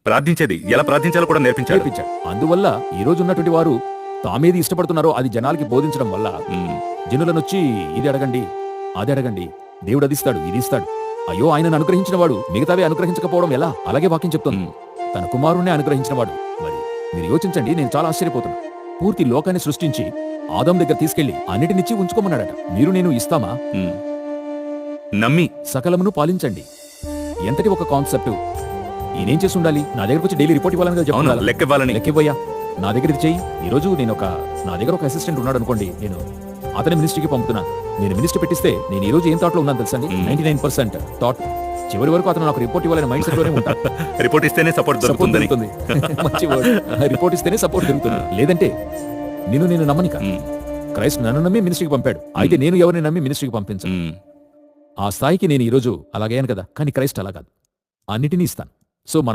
ప్రార్థించేది ఎలా ప్రార్థించాలో కూడా నేర్పించాడు. అందువల్ల ఈ రోజు ఉన్నటువంటి వారు తామేది ఇష్టపడుతున్నారో అది జనాలకి బోధించడం వల్ల జనులనొచ్చి ఇది అడగండి, అది అడగండి, దేవుడు అది ఇస్తాడు, ఇది ఇస్తాడు. అయ్యో, ఆయనను అనుగ్రహించిన వాడు మిగతావే అనుగ్రహించకపోవడం ఎలా? అలాగే వాక్యం చెప్తుంది, తన కుమారుణ్ణి అనుగ్రహించిన వాడు. మరి మీరు యోచించండి, నేను చాలా ఆశ్చర్యపోతున్నా. పూర్తి లోకాన్ని సృష్టించి ఆదాం దగ్గర తీసుకెళ్లి అన్నిటినిచ్చి ఉంచుకోమన్నాడట. మీరు నేను ఇస్తామా? నమ్మి సకలమును పాలించండి. ఎంతటి ఒక కాన్సెప్ట్! నేనేం చేసి ఉండాలి? నా దగ్గరకు వచ్చి డైలీ రిపోర్ట్ ఇవ్వాలని చెప్పాలి, లెక్కివ్వయా, నా దగ్గర ఇది చెయ్యి. ఈ రోజు నా దగ్గర ఒక అసిస్టెంట్ ఉన్నాడు అనుకోండి, నేను అతని మినిస్ట్రీకి పంపుతున్నాను. నేను మినిస్ట్రీ పెట్టిస్తే నేను ఈ రోజు ఏం థాట్ లో ఉన్నాను తెలుసండి? 99% థాట్. చివరి వరకు అతను నాకు రిపోర్ట్ ఇవ్వాలని మైండ్ సెట్ లోనే ఉంటాను. రిపోర్ట్ ఇస్తేనే సపోర్ట్ దొరుకుతుంది. మంచి వర్డ్. రిపోర్ట్ ఇస్తేనే సపోర్ట్ దొరుకుతుంది. లేదంటే నేను నమ్మనిక. క్రైస్ట్ నన్ను నమ్మి మినిస్ట్రీకి పంపాడు, అయితే నేను ఎవరిని నమ్మి మినిస్ట్రీకి పంపించను. ఆ స్థాయికి నేను ఈ రోజు అలాగయ్యాను కదా. కానీ క్రైస్ట్ అలా కాదు, అన్నిటినీ ఇస్తాను. సో